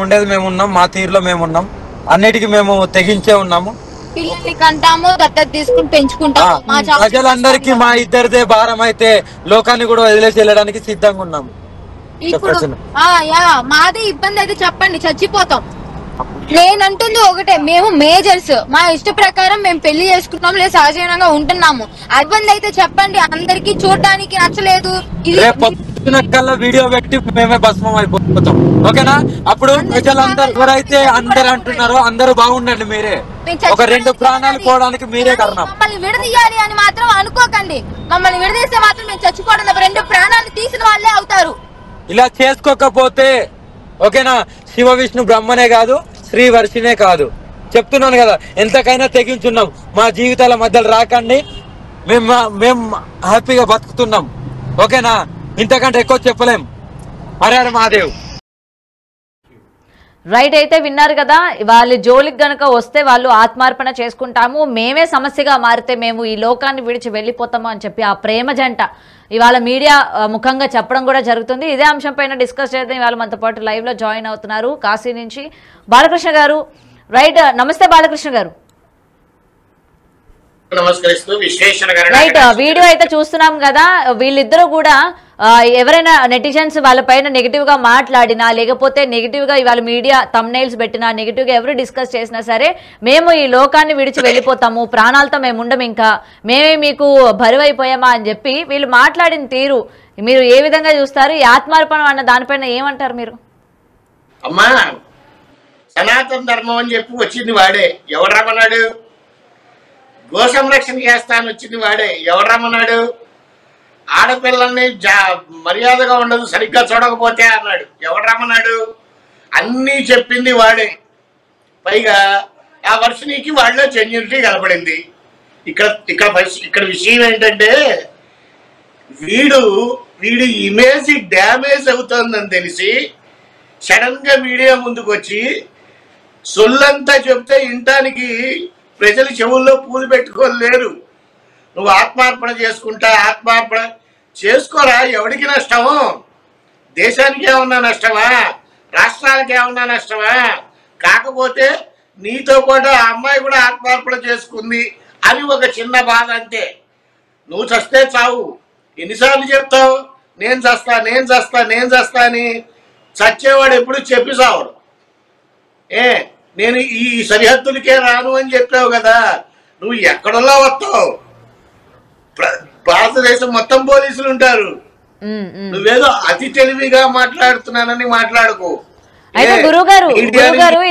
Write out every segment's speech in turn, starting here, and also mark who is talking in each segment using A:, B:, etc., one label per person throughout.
A: ఉండేది మేము ఉన్నాం, మా తీరులో మేము ఉన్నాం, అన్నిటికీ మేము తెగించే ఉన్నాము.
B: పిల్లల్ని కంటాము, దత్తత తీసుకుని పెంచుకుంటాము.
A: ప్రజలందరికీ మా ఇద్దరిదే భారం అయితే లోకాన్ని కూడా వదిలేసి వెళ్ళడానికి సిద్ధంగా ఉన్నాము.
B: మాదే ఇబ్బంది అయితే చెప్పండి, చచ్చిపోతాం. నేనంటుంది ఒకటే, మేము మేజర్స్, మా ఇష్ట ప్రకారం మేము పెళ్లి చేసుకున్నాము, లేదా సహజీవనంగా ఉంటున్నాము. ఇబ్బంది అయితే చెప్పండి. అందరికి చూడడానికి నచ్చలేదు,
A: కల్లా వీడియో పెట్టి మేమే భస్మం అయిపోతాం. ఓకేనా? అప్పుడు ప్రజలందరూ ఎవరైతే అందరు అంటున్నారో అందరూ బాగుండండి, మీరే ఒక 2 ప్రాణాలు పోవడానికి మీరే కారణం.
B: మమ్మల్ని విడదీయాలి అని మాత్రం అనుకోకండి. మమ్మల్ని విడదీస్తే మాత్రం మేము చచ్చిపోవడం 2 ప్రాణాలు తీసిన వాళ్ళే అవుతారు.
A: ఇలా చేసుకోకపోతే ఓకేనా, శివ విష్ణు బ్రహ్మనే కాదు, శ్రీ వర్షినే కాదు, చెప్తున్నాను కదా, ఎంతకైనా తెగించున్నాం. మా జీవితాల మధ్యలో రాకండి, మేము హ్యాపీగా బతుకుతున్నాం. ఓకేనా? ఇంతకంటే ఎక్కువ చెప్పలేం. హర హర మహాదేవ్.
C: రైట్, అయితే విన్నారు కదా, వాళ్ళ జోలికి గనక వస్తే వాళ్ళు ఆత్మార్పణ చేసుకుంటాము, మేమే సమస్యగా మారితే మేము ఈ లోకాన్ని విడిచి వెళ్ళిపోతాము అని చెప్పి ఆ ప్రేమ జంట ఇవాళ మీడియా ముఖంగా చెప్పడం కూడా జరుగుతుంది. ఇదే అంశం పైన డిస్కస్ చేద్దాం. ఇవాళ మనతో పాటు లైవ్ లో జాయిన్ అవుతున్నారు కాశీ నుంచి బాలకృష్ణ గారు. రైట్, నమస్తే బాలకృష్ణ గారు. రైట్, వీడియో అయితే చూస్తున్నాం కదా, వీళ్ళిద్దరూ కూడా ఎవరైనా నెటిజన్స్ వాళ్ళపైన నెగిటివ్ గా మాట్లాడినా, లేకపోతే నెగిటివ్ గా ఇవాళ మీడియా థంబ్నెయిల్స్ పెట్టినా, నెగిటివ్ గా ఎవరు డిస్కస్ చేసినా సరే మేము ఈ లోకాన్ని విడిచి వెళ్ళిపోతాము, ప్రాణాలతో మేము ఉండం, ఇంకా మేమే మీకు బరువైపోయామా అని చెప్పి వీళ్ళు మాట్లాడిన తీరు మీరు ఏ విధంగా చూస్తారు? ఈ ఆత్మార్పణ అన్న దానిపైన ఏమంటారు మీరు?
D: అమ్మా, సనాతన ధర్మం అని చెప్పి వచ్చింది వాడే, ఎవడు రమ్మన్నాడు? గో సంరక్షణ చేస్తాను వచ్చింది వాడే, ఎవడు రమ్మన్నాడు? ఆడపిల్లల్ని మర్యాదగా ఉండదు సరిగ్గా చూడకపోతే అన్నాడు, ఎవడు రమ్మన్నాడు? అన్నీ చెప్పింది వాడే. పైగా ఆ వర్షినికి వాళ్ళలో జెన్యూనిటీ కనపడింది. ఇక్కడ విషయం ఏంటంటే, వీడి ఇమేజ్ డ్యామేజ్ అవుతుందని తెలిసి సడన్ గా మీడియా ముందుకు వచ్చి సొల్లంతా చెప్తే ఇంటానికి ప్రజలు చెవుల్లో పూలు పెట్టుకోలేరు. నువ్వు ఆత్మార్పణ ఆత్మార్పణ చేసుకోరా, ఎవడికి నష్టము? దేశానికి ఏమన్నా నష్టమా? రాష్ట్రాలకి ఏమన్నా నష్టమా? కాకపోతే నీతో పాటు ఆ అమ్మాయి కూడా ఆత్మార్పణ చేసుకుంది అని ఒక చిన్న బాధ అంతే. నువ్వు చస్తే చావు, ఎన్నిసార్లు చెప్తావు నేను చస్తా అని? చచ్చేవాడు ఎప్పుడు చెప్పి చావడు. నేను ఈ సరిహద్దులకే రాను అని చెప్పావు కదా, నువ్వు ఎక్కడలా వస్తావు? భారతదేశం మొత్తం పోలీసులు ఉంటారు, నువ్వేదో అతి తెలివిగా మాట్లాడుతున్నానని మాట్లాడుకో.
C: అయితే గురుగారు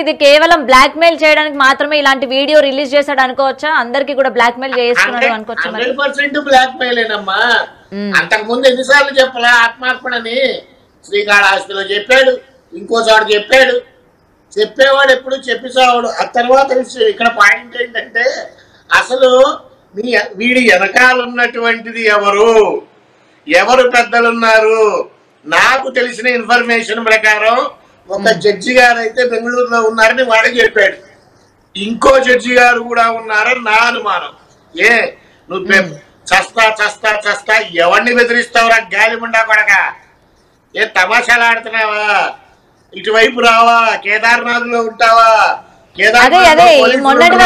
C: ఇది కేవలం బ్లాక్ మెయిల్ చేయడానికి మాత్రమే ఇలాంటి వీడియో రిలీజ్ చేశాడు అనుకోవచ్చా? అందరికి కూడా బ్లాక్ మెయిల్ చేస్తున్నాడు అనుకోవచ్చా?
D: 100% బ్లాక్ మెయిలేనమ్మా. అంతకు ముందు ఎన్నిసార్లు చెప్పలా ఆత్మార్పణని? శ్రీకాళహస్తిలో చెప్పాడు, ఇంకో చోట చెప్పాడు. చెప్పేవాడు ఎప్పుడు చెప్పిసావాడు. ఆ తర్వాత ఇక్కడ పాయింట్ ఏంటంటే, అసలు వీడి వెనకాలన్నటువంటిది ఎవరు పెద్దలున్నారు? నాకు తెలిసిన ఇన్ఫర్మేషన్ ప్రకారం ఒక జడ్జి గారు అయితే బెంగళూరులో ఉన్నారని వాడే చెప్పాడు. ఇంకో జడ్జి గారు కూడా ఉన్నారని నా అనుమానం. నువ్వు చస్తా ఎవరిని బెదిరిస్తావురా గాలిముండా కొడక? తమాషాలు ఆడుతున్నావా? ఇటువైపు రావా? కేదార్నాథ్ లో ఉంటావా?
C: అదే మొన్నటి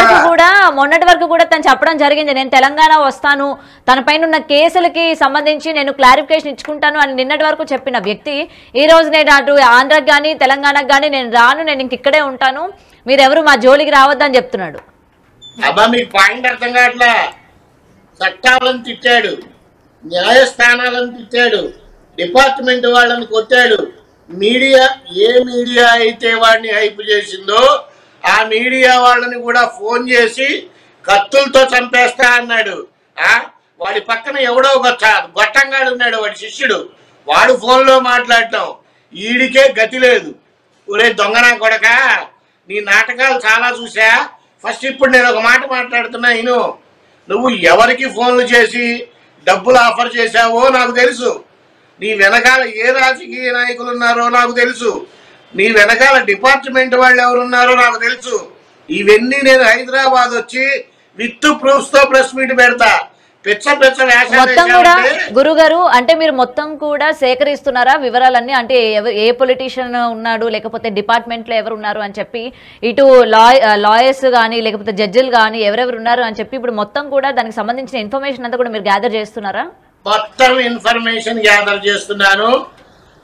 C: వరకు కూడా తను చెప్పడం జరిగింది, నేను తెలంగాణ వస్తాను, తన పైన ఉన్న కేసులకి సంబంధించి నేను క్లారిఫికేషన్ ఇచ్చుకుంటాను అని నిన్నటి వరకు చెప్పిన వ్యక్తి ఈ రోజు నేను అటు ఆంధ్రాకి కానీ తెలంగాణకు కానీ నేను రాను, నేను ఇంక ఇక్కడే ఉంటాను, మీరెవరు మా జోలికి రావద్దని చెప్తున్నాడు.
D: అబ్బా, మీకు పాయింట్ అర్థం కావట్లా. చట్టాలను తిట్టాడు, న్యాయస్థానాలను తిట్టాడు, డిపార్ట్మెంట్ వాళ్ళని కొట్టాడు. ఏ మీడియా అయితే వాడిని హైప్ చేసిందో ఆ మీడియా వాళ్ళని కూడా ఫోన్ చేసి కత్తులతో చంపేస్తా అన్నాడు. వాడి పక్కన ఎవడో ఒక గొట్టంగాడు ఉన్నాడు, వాడి శిష్యుడు, వాడు ఫోన్లో మాట్లాడటం. ఈడికే గతి లేదు. ఒరే దొంగనా కొడక, నీ నాటకాలు చాలా చూసా. ఫస్ట్ ఇప్పుడు నేను ఒక మాట మాట్లాడుతున్నా ఇను. నువ్వు ఎవరికి ఫోన్లు చేసి డబ్బులు ఆఫర్ చేశావో నాకు తెలుసు. నీ వెనకాల ఏ రాజకీయ నాయకులు ఉన్నారో నాకు తెలుసు. నీ వెనకాల డిపార్ట్మెంట్ వాళ్ళు ఎవరున్నారో నాకు తెలుసు. ఇవన్నీ నేను హైదరాబాద్ వచ్చి విత్ ప్రూఫ్స్ తో ప్రెస్ మీట్ పెడతా. పిచ్చ పిచ్చ వేషాలు
C: మొత్తం కూడా
D: వేసామంటే
C: గురుగారు అంటే మీరు మొత్తం కూడా సేకరిస్తున్నారా వివరాలన్నీ? అంటే ఏ పొలిటీషియన్ ఉన్నాడు, లేకపోతే డిపార్ట్మెంట్ లో ఎవరు ఉన్నారు అని చెప్పి, ఇటు లాయర్స్ కానీ లేకపోతే జడ్జిలు కానీ ఎవరెవరు ఉన్నారు అని చెప్పి ఇప్పుడు మొత్తం కూడా దానికి సంబంధించిన ఇన్ఫర్మేషన్ అంతా కూడా మీరు గ్యాదర్ చేస్తున్నారా?
D: మొత్తం ఇన్ఫర్మేషన్ గ్యాదర్ చేస్తున్నాను.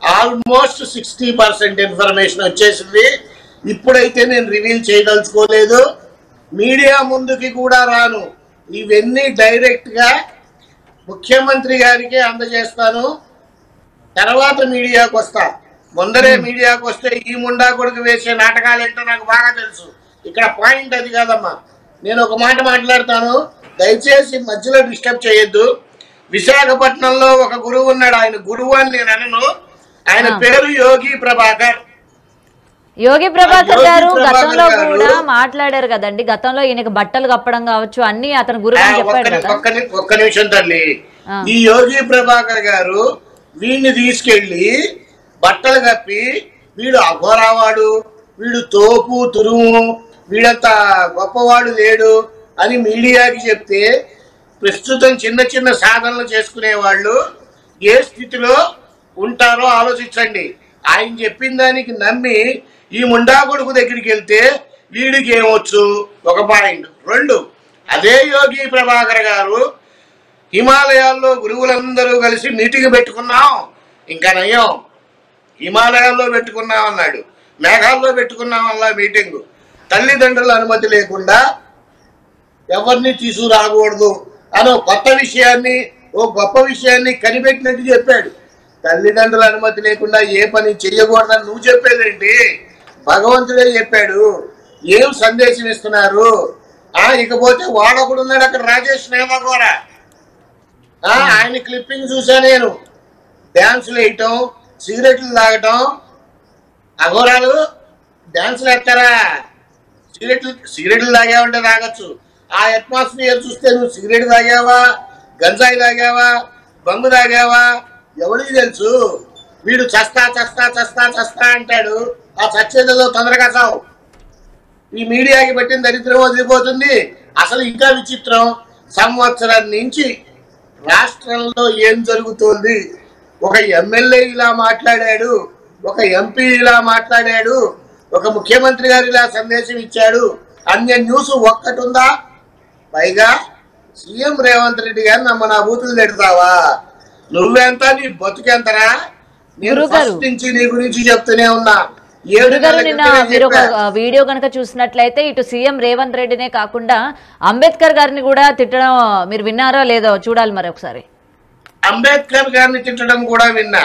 D: ఆల్మోస్ట్ 60% ఇన్ఫర్మేషన్ వచ్చేసింది. ఇప్పుడైతే నేను రివీల్ చేయదలుచుకోలేదు, మీడియా ముందుకి కూడా రాను. ఇవన్నీ డైరెక్ట్ గా ముఖ్యమంత్రి గారికి అందజేస్తాను. తర్వాత మీడియాకు వస్తా. ముందరే మీడియాకు వస్తే ఈ ముండా కొడుకు వేసే నాటకాలు ఏంటో నాకు బాగా తెలుసు. ఇక్కడ పాయింట్ అది కాదమ్మా. నేను ఒక మాట మాట్లాడతాను, దయచేసి మధ్యలో డిస్టర్బ్ చేయొద్దు. విశాఖపట్నంలో ఒక గురువు ఉన్నాడు. ఆయన గురువు అని నేను అనను, ఆయన పేరు యోగి ప్రభాకర్.
C: యోగి ప్రభాకర్ గారు గతంలో కూడా మాట్లాడారు కదండి. గతంలో ఈయనకి బట్టలు కప్పడం కావచ్చు అన్ని అతను గురువు అని చెప్పాడు కదా.
D: ఒక్క నిమిషం తల్లి. ఈ యోగి ప్రభాకర్ గారు వీడిని తీసుకెళ్లి బట్టలు కప్పి వీడు అఘోరావాడు, వీడు తోపు తురుము, వీడంత గొప్పవాడు లేడు అని మీడియాకి చెప్తే ప్రస్తుతం చిన్న చిన్న సాధనలు చేసుకునే వాళ్ళు ఏ స్థితిలో ఉంటారో ఆలోచించండి. ఆయన చెప్పిన దానికి నమ్మి ఈ ముండా కొడుకు దగ్గరికి వెళ్తే వీడికి ఏమొచ్చు? ఒక పాయింట్. 2, అదే యోగి ప్రభాకర్ గారు హిమాలయాల్లో గురువులందరూ కలిసి మీటింగ్ పెట్టుకున్నాం, ఇంకా నయం హిమాలయాల్లో పెట్టుకున్నాం అన్నాడు, మేఘాల్లో పెట్టుకున్నాం అలా మీటింగ్. తల్లిదండ్రుల అనుమతి లేకుండా ఎవరిని తీసుకురాకూడదు అని కొత్త విషయాన్ని, ఓ గొప్ప విషయాన్ని కనిపెట్టినట్టు చెప్పాడు. తల్లిదండ్రుల అనుమతి లేకుండా ఏ పని చెయ్యకూడదని నువ్వు చెప్పేదేంటి? భగవంతుడే చెప్పాడు. ఏం సందేశం ఇస్తున్నారు? ఇకపోతే వాడొకడు ఉన్నాడు అక్కడ, రాజేష్ నేమగోర. ఆయన క్లిప్పింగ్ చూసా నేను. డ్యాన్సులు వేయటం, సిగరెట్లు తాగటం. అఘోరాలు డ్యాన్సులు వేస్తారా? సిగరెట్లు తాగావంటే తాగొచ్చు. ఆ అట్మాస్ఫియర్ చూస్తే నువ్వు సిగరెట్ తాగావా, గంజాయి తాగావా, బంగు తాగావా ఎవరికి తెలుసు? వీడు చస్తా చస్తా చస్తా చస్తా అంటాడు. ఆ చచ్చేదో తొందరగా చావు. ఈ మీడియాకి పెట్టిన దరిద్రం వదిలిపోతుంది. అసలు ఇంకా విచిత్రం, సంవత్సరం నుంచి రాష్ట్రంలో ఏం జరుగుతోంది? ఒక ఎమ్మెల్యే ఇలా మాట్లాడాడు, ఒక ఎంపీ ఇలా మాట్లాడాడు, ఒక ముఖ్యమంత్రి గారు ఇలా సందేశం ఇచ్చాడు అనే న్యూస్ ఒక్కటి ఉందా? పైగా సీఎం రేవంత్ రెడ్డి గారు నా బూతులు తిడతావా? నువ్వెంత, నీ బతుకెంతరా? నేను ఫస్ట్ నుంచి నీ గురించి చెప్తూనే ఉన్నా.
C: నిన్న మీరు ఒక వీడియో కనుక చూసినట్లయితే ఇటు సీఎం రేవంత్ రెడ్డినే కాకుండా అంబేద్కర్ గారిని కూడా తిట్టడం మీరు విన్నారో లేదో చూడాలి మరి ఒకసారి.
D: అంబేద్కర్ గారిని తిట్టడం కూడా విన్నా.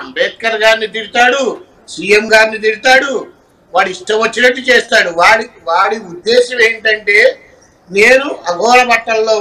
D: అంబేద్కర్ గారిని తిడతాడు, సీఎం గారిని తిడతాడు, వాడి ఇష్టం వచ్చినట్టు చేస్తాడు. వాడి ఉద్దేశం ఏంటంటే నేను అఘోర బట్టల్లో